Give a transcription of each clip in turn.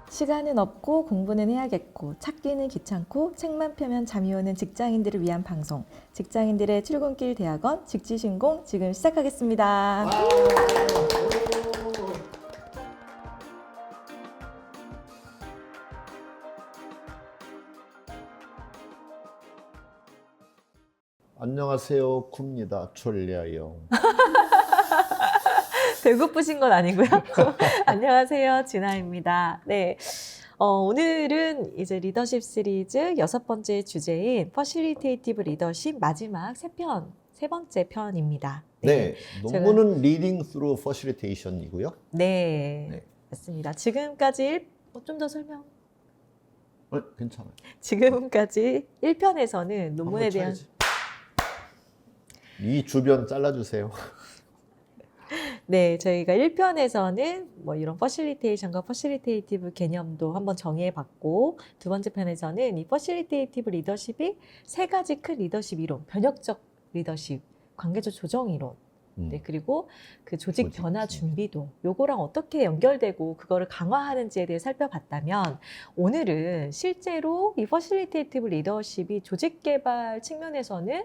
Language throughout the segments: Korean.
시간은 없고 공부는 해야겠고 찾기는 귀찮고 책만 펴면 잠이 오는 직장인들을 위한 방송 직장인들의 출근길 대학원 직지신공 지금 시작하겠습니다. 안녕하세요. 굽니다. 졸려요. 배고프신 건 아니고요. 안녕하세요. 진아입니다. 네. 오늘은 이제 리더십 시리즈 6번째 주제인 퍼실리테이티브 리더십 마지막 세 번째 편입니다. 네, 논문은 Leading Through Facilitation이고요. 네. 네. 맞습니다. 지금까지 좀 더 설명. 괜찮아요. 지금까지 1편에서는 논문에 한번 대한 쳐야지. 이 주변 잘라주세요. 네, 저희가 1편에서는 뭐 이런 퍼실리테이션과 퍼실리테이티브 개념도 한번 정의해 봤고, 두 번째 편에서는 이 퍼실리테이티브 리더십이 세 가지 큰 리더십 이론, 변혁적 리더십, 관계적 조정 이론, 네, 그리고 그 조직 변화 준비도 요거랑 어떻게 연결되고 그거를 강화하는지에 대해 살펴봤다면, 오늘은 실제로 이 퍼실리테이티브 리더십이 조직 개발 측면에서는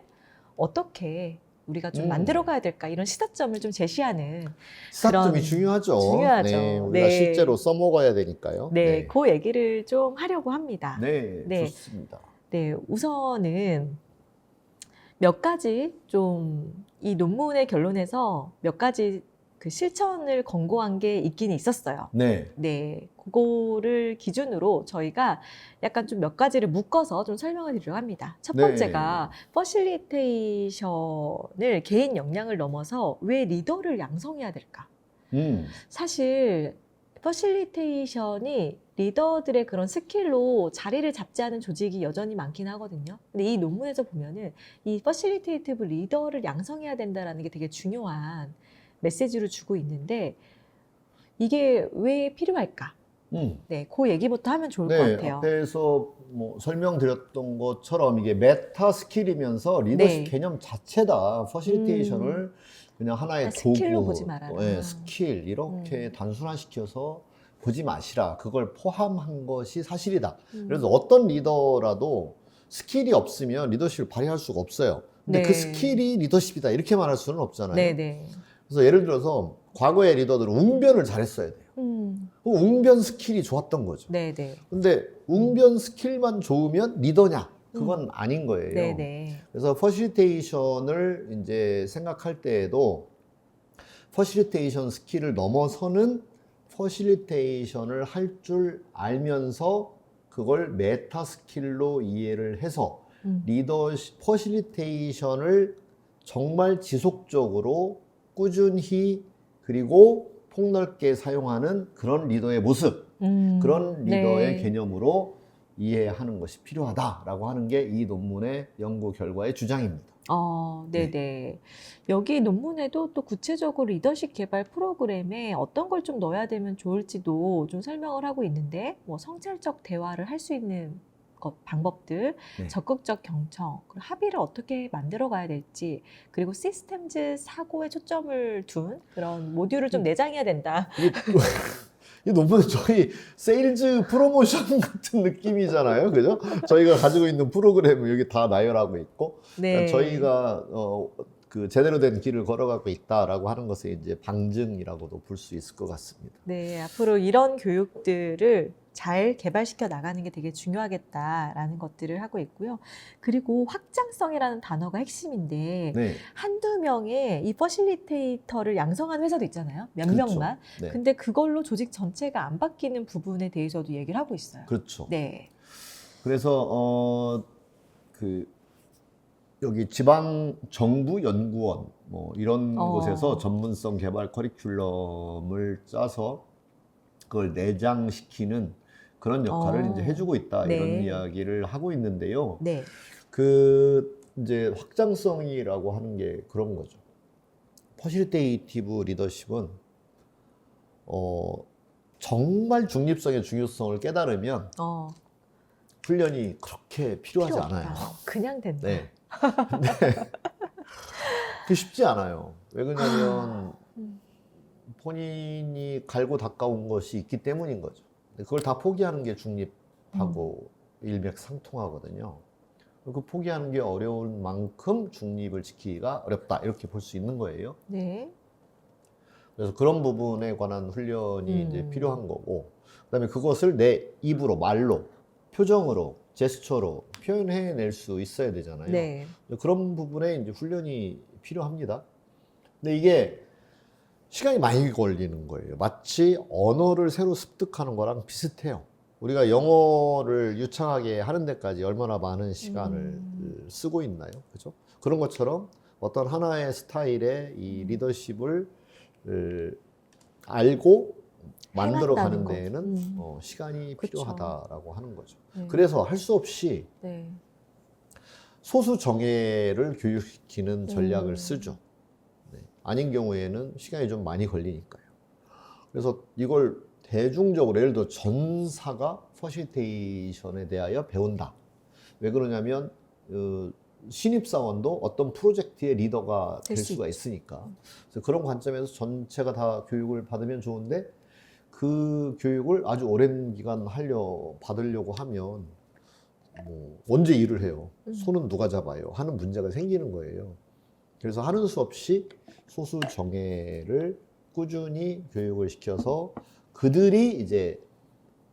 어떻게 우리가 좀 만들어가야 될까 이런 시사점을 좀 제시하는 시사점이 그런 중요하죠. 중요하죠. 네, 우리가 네. 실제로 써먹어야 되니까요. 네, 그 얘기를 좀 하려고 합니다. 네, 네. 좋습니다. 네, 우선은 몇 가지 좀 이 논문의 결론에서 몇 가지 그 실천을 권고한 게 있긴 있었어요. 네, 네, 그거를 기준으로 저희가 약간 좀 몇 가지를 묶어서 좀 설명을 드리려고 합니다. 첫 네. 번째가 퍼실리테이션을 개인 역량을 넘어서 왜 리더를 양성해야 될까? 사실 퍼실리테이션이 리더들의 그런 스킬로 자리를 잡지 않은 조직이 여전히 많긴 하거든요. 근데 이 논문에서 보면은 이 퍼실리테이티브 리더를 양성해야 된다라는 게 되게 중요한 메시지를 주고 있는데 이게 왜 필요할까? 네, 그 얘기부터 하면 좋을 것 같아요. 앞에서 뭐 설명드렸던 것처럼 이게 메타 스킬이면서 리더십 네. 개념 자체다. 퍼실리테이션을 그냥 하나의 스킬로 도구, 보지 말아라. 스킬 이렇게 단순화시켜서 보지 마시라. 그걸 포함한 것이 사실이다. 그래서 어떤 리더라도 스킬이 없으면 리더십을 발휘할 수가 없어요. 근데 네. 그 스킬이 리더십이다. 이렇게 말할 수는 없잖아요. 네네. 그래서 예를 들어서 과거의 리더들은 웅변을 잘했어야 돼요. 그 웅변 스킬이 좋았던 거죠. 네네. 근데 웅변 스킬만 좋으면 리더냐? 그건 아닌 거예요. 네네. 그래서 퍼실리테이션을 이제 생각할 때에도 퍼실리테이션 스킬을 넘어서는 퍼실리테이션을 할 줄 알면서 그걸 메타 스킬로 이해를 해서 리더십 퍼실리테이션을 정말 지속적으로 꾸준히 그리고 폭넓게 사용하는 그런 리더의 모습, 그런 리더의 네. 개념으로 이해하는 것이 필요하다라고 하는 게 이 논문의 연구 결과의 주장입니다. 네네. 여기 논문에도 또 구체적으로 리더십 개발 프로그램에 어떤 걸 좀 넣어야 되면 좋을지도 좀 설명을 하고 있는데, 뭐 성찰적 대화를 할 수 있는 방법들, 네. 적극적 경청, 그리고 합의를 어떻게 만들어 가야 될지, 그리고 시스템즈 사고에 초점을 둔 그런 모듈을 좀 내장해야 된다. 이 논문은 저희 세일즈 프로모션 같은 느낌이잖아요. 그죠? 저희가 가지고 있는 프로그램을 여기 다 나열하고 있고, 네. 저희가 그 제대로 된 길을 걸어가고 있다라고 하는 것의 이제 방증이라고도 볼 수 있을 것 같습니다. 네, 앞으로 이런 교육들을 잘 개발시켜 나가는 게 되게 중요하겠다라는 것들을 하고 있고요. 그리고 확장성이라는 단어가 핵심인데, 네. 한두 명의 이 퍼실리테이터를 양성한 회사도 있잖아요. 몇 그렇죠. 명만. 네. 근데 그걸로 조직 전체가 안 바뀌는 부분에 대해서도 얘기를 하고 있어요. 그렇죠. 네. 그래서 여기 지방 정부 연구원 뭐 이런 곳에서 전문성 개발 커리큘럼을 짜서 그걸 내장시키는 그런 역할을 이제 해주고 있다. 네. 이런 이야기를 하고 있는데요. 네. 그 이제 확장성이라고 하는 게 그런 거죠. 퍼실리테이티브 리더십은 정말 중립성의 중요성을 깨달으면 훈련이 그렇게 필요하지 필요 없다. 않아요. 그냥 된다. 네. 근데 그게 쉽지 않아요. 왜 그러냐면 본인이 갈고 닦아온 것이 있기 때문인 거죠. 그걸 다 포기하는 게 중립하고 일맥상통하거든요. 그 포기하는 게 어려운 만큼 중립을 지키기가 어렵다 이렇게 볼 수 있는 거예요. 네. 그래서 그런 부분에 관한 훈련이 이제 필요한 거고, 그다음에 그것을 내 입으로, 말로, 표정으로, 제스처로 표현해낼 수 있어야 되잖아요. 네. 그런 부분에 이제 훈련이 필요합니다. 근데 이게 시간이 많이 걸리는 거예요. 마치 언어를 새로 습득하는 거랑 비슷해요. 우리가 영어를 유창하게 하는 데까지 얼마나 많은 시간을 쓰고 있나요? 그죠? 그런 것처럼 어떤 하나의 스타일의 이 리더십을 알고 만들어가는 해간다는 거. 데에는 시간이 그쵸. 필요하다라고 하는 거죠. 네. 그래서 할 수 없이 네. 소수 정예를 교육시키는 전략을 음. 쓰죠. 네. 아닌 경우에는 시간이 좀 많이 걸리니까요. 그래서 이걸 대중적으로, 예를 들어 전사가 퍼실테이션에 대하여 배운다. 왜 그러냐면 신입사원도 어떤 프로젝트의 리더가 될 수가 있으니까. 그래서 그런 관점에서 전체가 다 교육을 받으면 좋은데, 그 교육을 아주 오랜 기간 받으려고 하면 뭐 언제 일을 해요? 손은 누가 잡아요? 하는 문제가 생기는 거예요. 그래서 하는 수 없이 소수 정예를 꾸준히 교육을 시켜서 그들이 이제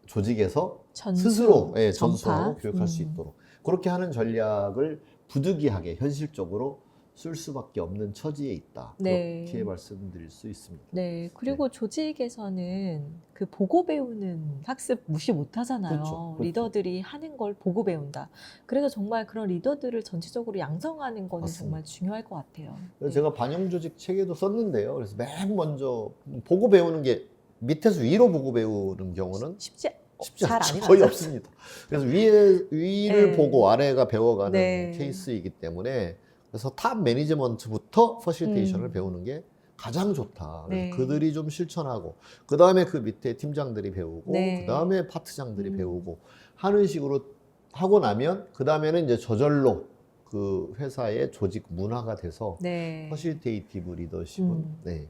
조직에서 스스로 전수하고 교육할 수 있도록 그렇게 하는 전략을 부득이하게 현실적으로 쓸 수밖에 없는 처지에 있다. 네. 그렇게 말씀드릴 수 있습니다. 네. 그리고 조직에서는 그 보고 배우는 학습 무시 못 하잖아요. 그렇죠. 리더들이 하는 걸 보고 배운다. 그래서 정말 그런 리더들을 전체적으로 양성하는 거는 맞습니다. 정말 중요할 것 같아요. 그래서 제가 반영조직 체계도 썼는데요. 그래서 맨 먼저 보고 배우는 게 밑에서 위로 보고 배우는 경우는 쉽지 잘 않죠. 거의 없습니다. 그래서 위를 네. 보고 아래가 배워가는 네. 케이스이기 때문에, 그래서 탑 매니지먼트부터 퍼실테이션을 음. 배우는 게 가장 좋다. 그래서 네. 그들이 좀 실천하고, 그 다음에 그 밑에 팀장들이 배우고, 네. 그 다음에 파트장들이 배우고 하는 식으로 하고 나면, 그 다음에는 이제 저절로 그 회사의 조직 문화가 돼서 네. 퍼실테이티브 리더십은 네,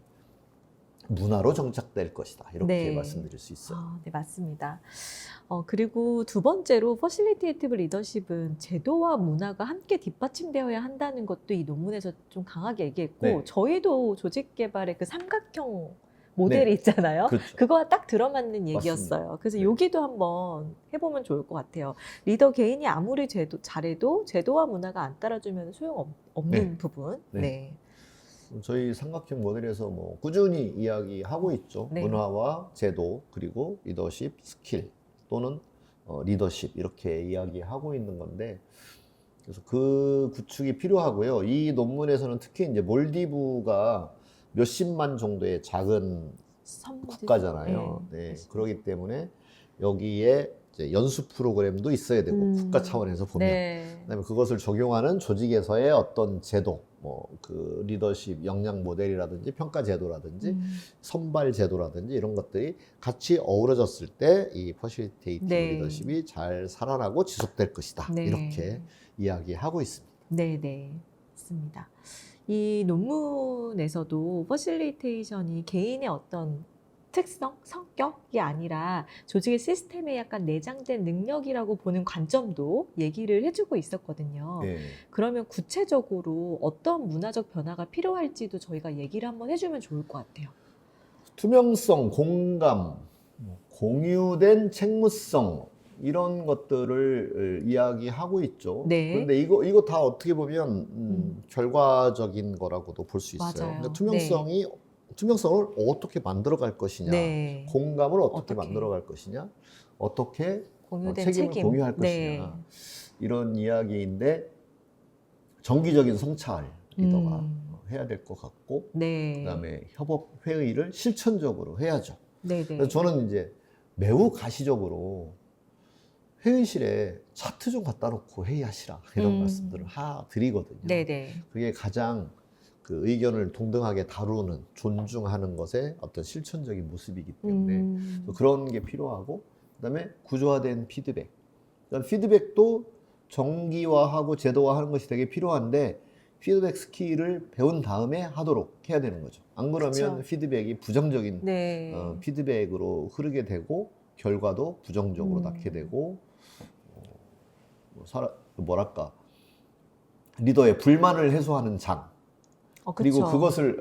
문화로 정착될 것이다. 이렇게 네. 말씀드릴 수 있어요. 네, 맞습니다. 그리고 두 번째로 퍼실리테이티브 리더십은 제도와 문화가 함께 뒷받침되어야 한다는 것도 이 논문에서 좀 강하게 얘기했고, 네. 저희도 조직 개발의 그 삼각형 모델이 있잖아요. 그렇죠. 그거와 딱 들어맞는 얘기였어요. 그래서 네. 여기도 한번 해보면 좋을 것 같아요. 리더 개인이 아무리 잘해도 제도와 문화가 안 따라주면 소용없는 네. 부분. 네. 네. 저희 삼각형 모델에서 뭐 꾸준히 이야기하고 있죠. 네. 문화와 제도, 그리고 리더십, 스킬 또는 리더십, 이렇게 이야기하고 있는 건데, 그래서 그 구축이 필요하고요. 이 논문에서는 특히 이제 몰디브가 몇십만 정도의 작은 국가잖아요. 네. 그렇기 때문에 여기에 이제 연수 프로그램도 있어야 되고, 국가 차원에서 보면. 네. 그다음에 그것을 적용하는 조직에서의 어떤 제도, 뭐 그 리더십 역량 모델이라든지 평가 제도라든지 선발 제도라든지 이런 것들이 같이 어우러졌을 때 이 퍼실테이티브 네. 리더십이 잘 살아나고 지속될 것이다. 네. 이렇게 이야기하고 있습니다. 네, 네. 맞습니다. 이 논문에서도 퍼실리테이션이 개인의 어떤 특성, 성격이 아니라 조직의 시스템에 약간 내장된 능력이라고 보는 관점도 얘기를 해주고 있었거든요. 네. 그러면 구체적으로 어떤 문화적 변화가 필요할지도 저희가 얘기를 한번 해주면 좋을 것 같아요. 투명성, 공감, 공유된 책무성, 이런 것들을 이야기하고 있죠. 네. 그런데 이거 다 어떻게 보면 결과적인 거라고도 볼 수 있어요. 맞아요. 그러니까 투명성을 어떻게 만들어갈 것이냐, 네. 공감을 어떻게 어떻게. 만들어갈 것이냐, 어떻게 공유된 책임을 책임. 공유할 네. 것이냐, 이런 이야기인데 정기적인 성찰 리더가 해야 될 것 같고, 네. 그다음에 협업 회의를 실천적으로 해야죠. 네, 네. 그래서 저는 이제 매우 가시적으로 회의실에 차트 좀 갖다 놓고 회의하시라, 이런 말씀들을 드리거든요. 네, 네. 그게 가장 그 의견을 동등하게 다루는, 존중하는 것의 어떤 실천적인 모습이기 때문에 그런 게 필요하고, 그다음에 구조화된 피드백. 그러니까 피드백도 정기화하고 제도화하는 것이 되게 필요한데, 피드백 스킬을 배운 다음에 하도록 해야 되는 거죠. 안 그러면 그쵸. 피드백이 부정적인 네. 피드백으로 흐르게 되고, 결과도 부정적으로 낳게 되고 뭐랄까 리더의 불만을 해소하는 장 그리고 그쵸. 그것을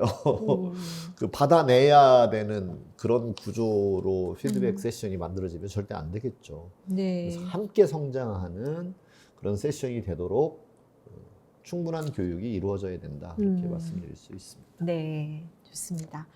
그 받아내야 되는 그런 구조로 피드백 세션이 만들어지면 절대 안 되겠죠. 네. 그래서 함께 성장하는 그런 세션이 되도록 충분한 교육이 이루어져야 된다 이렇게 말씀드릴 수 있습니다. 네, 좋습니다.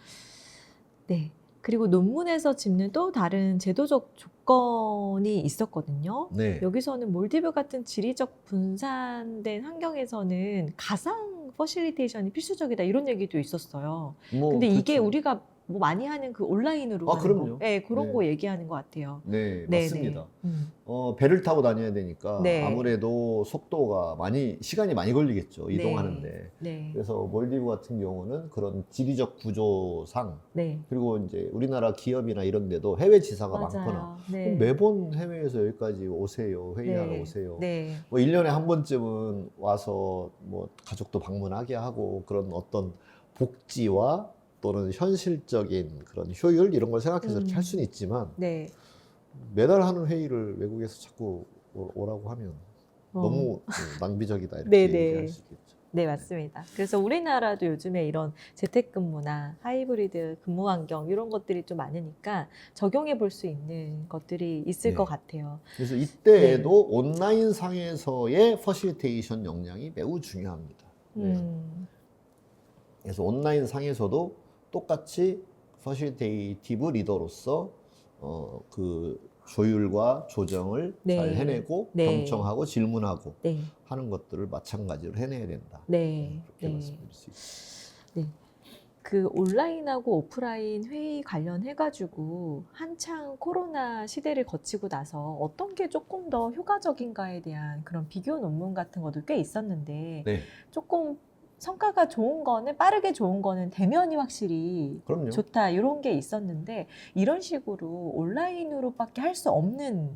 네. 그리고 논문에서 짚는 또 다른 제도적 조건이 있었거든요. 네. 여기서는 몰디브 같은 지리적 분산된 환경에서는 가상 퍼실리테이션이 필수적이다 이런 얘기도 있었어요. 근데 이게 그렇죠. 우리가 뭐 많이 하는 그 온라인으로 하는 그럼요. 거, 네, 그런 네. 거 얘기하는 것 같아요. 네, 네, 맞습니다. 네. 배를 타고 다녀야 되니까 네. 아무래도 속도가 시간이 많이 걸리겠죠. 이동하는데. 네. 그래서 몰디브 같은 경우는 그런 지리적 구조상 네. 그리고 이제 우리나라 기업이나 이런 데도 해외 지사가 많거나 맞아요. 네. 매번 해외에서 여기까지 오세요. 회의하러 네. 오세요. 네. 뭐 1년에 한 번쯤은 와서 뭐 가족도 방문하게 하고 그런 어떤 복지와 또는 현실적인 그런 효율 이런 걸 생각해서 이렇게 할 수는 있지만 네. 매달 하는 회의를 외국에서 자꾸 오라고 하면 너무 낭비적이다 이렇게 네네. 얘기할 수 있겠죠. 네, 맞습니다. 그래서 우리나라도 요즘에 이런 재택근무나 하이브리드 근무 환경 이런 것들이 좀 많으니까 적용해 볼 수 있는 것들이 있을 네. 것 같아요. 그래서 이때에도 온라인 상에서의 퍼실리테이션 역량이 매우 중요합니다. 네. 그래서 온라인 상에서도 똑같이 퍼실리테이티브 리더로서 그 조율과 조정을 네. 잘 해내고 네. 경청하고 질문하고 네. 하는 것들을 마찬가지로 해내야 된다. 네. 그렇게 네. 말씀드릴 수 있습니다. 네. 그 온라인하고 오프라인 회의 관련해가지고 한창 코로나 시대를 거치고 나서 어떤 게 조금 더 효과적인가에 대한 그런 비교 논문 같은 것도 꽤 있었는데 네, 조금 성과가 좋은 거는 빠르게 좋은 거는 대면이 확실히 그럼요. 좋다 이런 게 있었는데 이런 식으로 온라인으로밖에 할 수 없는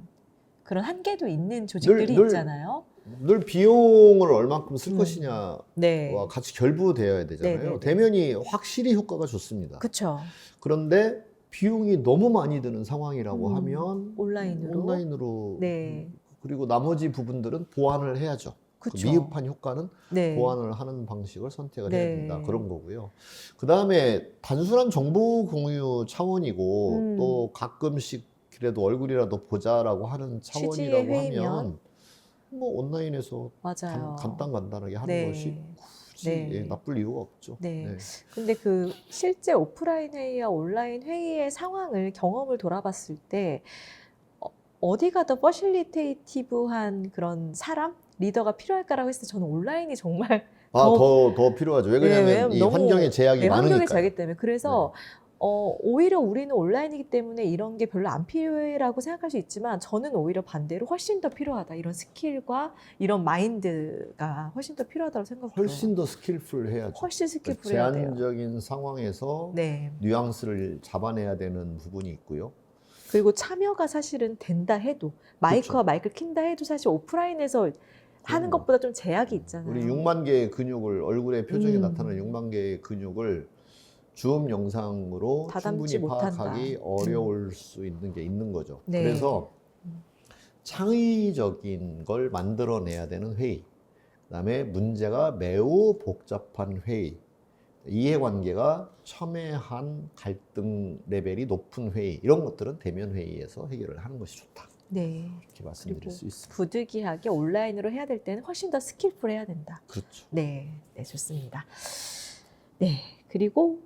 그런 한계도 있는 조직들이 있잖아요. 늘 비용을 얼만큼 쓸 것이냐와 네. 같이 결부되어야 되잖아요. 네네네. 대면이 확실히 효과가 좋습니다. 그렇죠. 그런데 비용이 너무 많이 드는 상황이라고 하면 온라인으로. 네. 그리고 나머지 부분들은 보완을 해야죠. 그 그쵸. 미흡한 효과는 네. 보완을 하는 방식을 선택을 네. 해야 된다. 그런 거고요. 그 다음에 단순한 정보 공유 차원이고 또 가끔씩 그래도 얼굴이라도 보자라고 하는 취지의 차원이라고 회의면. 하면 뭐 온라인에서 맞아요. 간단하게 하는 네. 것이 굳이 네. 나쁠 이유가 없죠. 네. 근데 그 실제 오프라인 회의와 온라인 회의의 상황을 경험을 돌아봤을 때 어디가 더 퍼실리테이티브한 그런 사람? 리더가 필요할까라고 했을 때 저는 온라인이 정말 더 필요하죠. 왜 그러냐면 이 너무, 환경의 제약이 환경의 많으니까. 제약이기 때문에. 그래서 오히려 우리는 온라인이기 때문에 이런 게 별로 안 필요해라고 생각할 수 있지만 저는 오히려 반대로 훨씬 더 필요하다. 이런 스킬과 이런 마인드가 훨씬 더 필요하다고 생각해요. 훨씬 더 스킬풀해야죠. 훨씬 스킬풀해야 돼요. 제한적인 상황에서 네. 뉘앙스를 잡아내야 되는 부분이 있고요. 그리고 참여가 사실은 된다 해도 마이크와 마이크를 킨다 해도 사실 오프라인에서 하는 그럼요. 것보다 좀 제약이 있잖아요. 우리 6만 개의 근육을 얼굴의 표정에 나타나는 6만 개의 근육을 줌 영상으로 다담지 충분히 못한다. 파악하기 어려울 수 있는 게 있는 거죠. 네. 그래서 창의적인 걸 만들어내야 되는 회의, 그다음에 문제가 매우 복잡한 회의, 이해관계가 첨예한 갈등 레벨이 높은 회의, 이런 것들은 대면 회의에서 해결을 하는 것이 좋다. 네. 이렇게 말씀드릴 수 있습니다. 부득이하게 온라인으로 해야 될 때는 훨씬 더 스킬풀해야 된다. 그렇죠. 네, 네, 좋습니다. 네, 그리고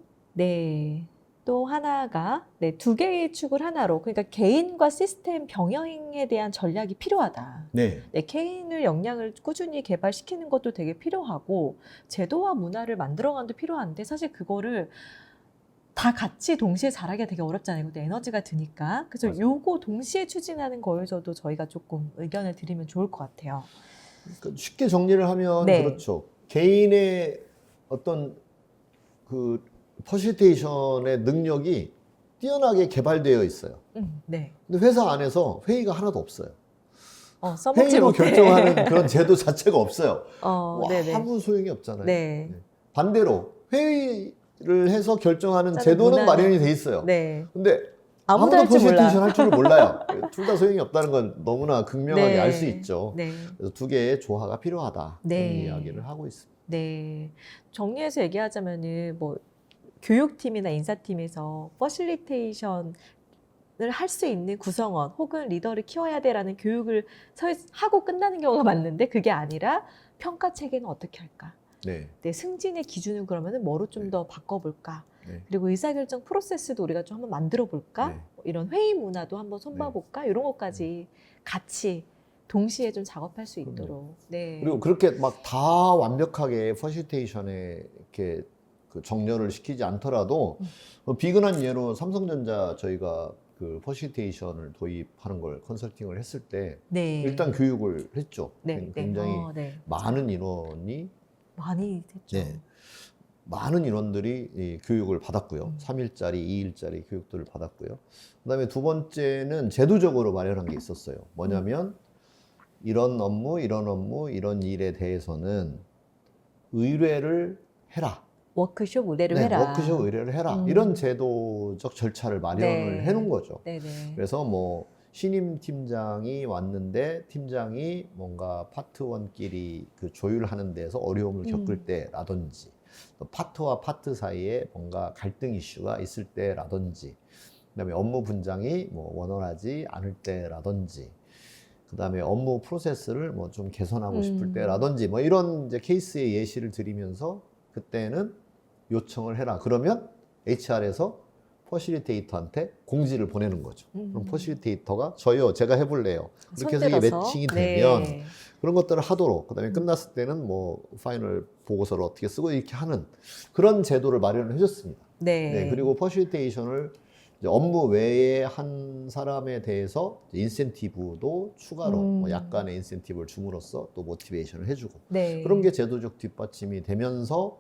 또 하나가 두 개의 축을 하나로, 그러니까 개인과 시스템 병행에 대한 전략이 필요하다. 네. 개인을 역량을 꾸준히 개발시키는 것도 되게 필요하고 제도와 문화를 만들어가는 것도 필요한데 사실 그거를 다 같이 동시에 잘하기가 되게 어렵잖아요. 근데 에너지가 드니까. 그래서 맞아요. 요거 동시에 추진하는 거에서도 저희가 조금 의견을 드리면 좋을 것 같아요. 그러니까 쉽게 정리를 하면 네. 그렇죠. 개인의 어떤 그 퍼실리테이션의 능력이 뛰어나게 개발되어 있어요. 네. 근데 회사 안에서 회의가 하나도 없어요. 써먹지 회의로 못해. 결정하는 그런 제도 자체가 없어요. 네네. 아무 소용이 없잖아요. 네. 반대로 회의를 해서 결정하는 짜는 제도는 문화는- 마련이 돼 있어요. 네. 근데 아무도 할 줄 몰라. 퍼실리테이션 할 줄을 몰라요. 둘 다 소용이 없다는 건 너무나 극명하게 네. 알 수 있죠. 네. 그래서 두 개의 조화가 필요하다. 네. 그런 이야기를 하고 있습니다. 네. 정리해서 얘기하자면은 뭐 교육팀이나 인사팀에서 퍼실리테이션을 할 수 있는 구성원 혹은 리더를 키워야 돼라는 교육을 하고 끝나는 경우가 많은데 그게 아니라 평가 체계는 어떻게 할까? 네. 네, 승진의 기준은 그러면은 뭐로 좀 더 바꿔볼까? 네. 그리고 의사결정 프로세스도 우리가 좀 한번 만들어 볼까? 네. 뭐 이런 회의 문화도 한번 손봐 볼까? 이런 것까지 같이 동시에 좀 작업할 수 있도록. 네. 그리고 그렇게 막 다 완벽하게 퍼실리테이션에 이렇게 그 정렬을 시키지 않더라도 비근한 예로 삼성전자 저희가 그 퍼실리테이션을 도입하는 걸 컨설팅을 했을 때 네. 일단 교육을 했죠. 네. 굉장히 네. 많은 인원이 많이 됐죠. 네. 많은 인원들이 이 교육을 받았고요. 3일짜리, 2일짜리 교육들을 받았고요. 그다음에 두 번째는 제도적으로 마련한 게 있었어요. 뭐냐면 이런 업무, 이런 일에 대해서는 의뢰를 해라. 워크숍 의뢰를 네, 해라. 워크숍 의뢰를 해라. 이런 제도적 절차를 마련을 네. 해놓은 거죠. 네네. 그래서 뭐 신임 팀장이 왔는데 팀장이 뭔가 파트원끼리 그 조율하는 데서 어려움을 겪을 때라든지 또 파트와 파트 사이에 뭔가 갈등 이슈가 있을 때라든지 그다음에 업무 분장이 뭐 원활하지 않을 때라든지 그다음에 업무 프로세스를 뭐 좀 개선하고 싶을 때라든지 뭐 이런 이제 케이스의 예시를 드리면서 그때는 요청을 해라. 그러면 HR에서 퍼실리테이터한테 공지를 보내는 거죠. 그럼 퍼실리테이터가 저요, 제가 해볼래요. 그렇게 해서 이게 손들어서. 매칭이 되면 네. 그런 것들을 하도록 그다음에 끝났을 때는 뭐 파이널 보고서를 어떻게 쓰고 이렇게 하는 그런 제도를 마련을 해줬습니다. 네. 네, 그리고 퍼실리테이션을 이제 업무 외에 한 사람에 대해서 인센티브도 추가로 뭐 약간의 인센티브를 줌으로써 또 모티베이션을 해주고 네. 그런 게 제도적 뒷받침이 되면서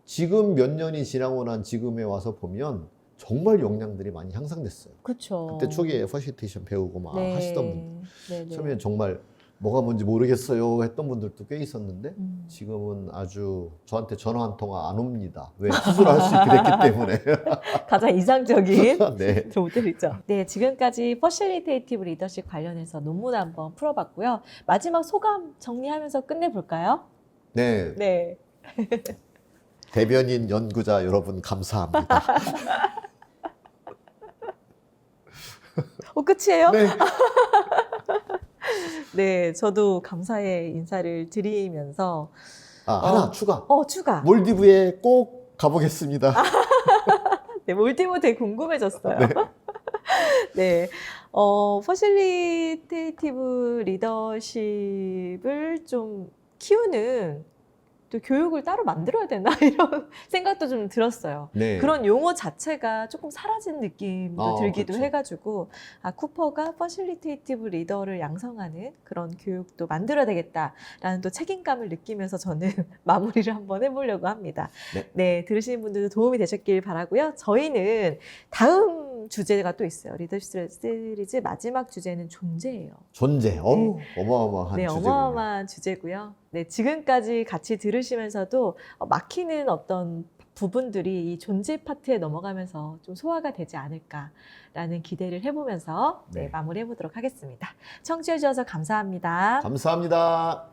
지금 몇 년이 지나고 난 지금에 와서 보면 정말 역량들이 많이 향상됐어요. 그렇죠. 그때 초기에 퍼실리테이션 배우고 막 네. 하시던 분들 네네. 처음에 정말 뭐가 뭔지 모르겠어요 했던 분들도 꽤 있었는데 음. 지금은 아주 저한테 전화 한 통화 안 옵니다. 왜? 수술할 수 있게 됐기 때문에. 가장 이상적인 네. 모델이죠. 네, 지금까지 퍼실리테이티브 리더십 관련해서 논문 한번 풀어봤고요. 마지막 소감 정리하면서 끝내볼까요? 네. 네. 대변인 연구자 여러분 감사합니다. 끝이에요? 네. 네, 저도 감사의 인사를 드리면서 하나 추가. 추가. 몰디브에 꼭 가보겠습니다. 네, 몰디브 되게 궁금해졌어요. 네. 네, 퍼실리테이티브 리더십을 좀 키우는 또 교육을 따로 만들어야 되나 이런 생각도 좀 들었어요. 네. 그런 용어 자체가 조금 사라진 느낌도 들기도 그렇죠. 해가지고 쿠퍼가 퍼실리테이티브 리더를 양성하는 그런 교육도 만들어야 되겠다라는 또 책임감을 느끼면서 저는 마무리를 한번 해보려고 합니다. 네. 네, 들으시는 분들도 도움이 되셨길 바라고요. 저희는 다음 주제가 또 있어요. 리더십 시리즈 마지막 주제는 존재예요. 존재. 어마어마한 네, 주제군요. 어마어마한 주제고요. 네, 지금까지 같이 들으시면서도 막히는 어떤 부분들이 이 존재 파트에 넘어가면서 좀 소화가 되지 않을까라는 기대를 해보면서 네. 마무리해보도록 하겠습니다. 청취해주셔서 감사합니다. 감사합니다.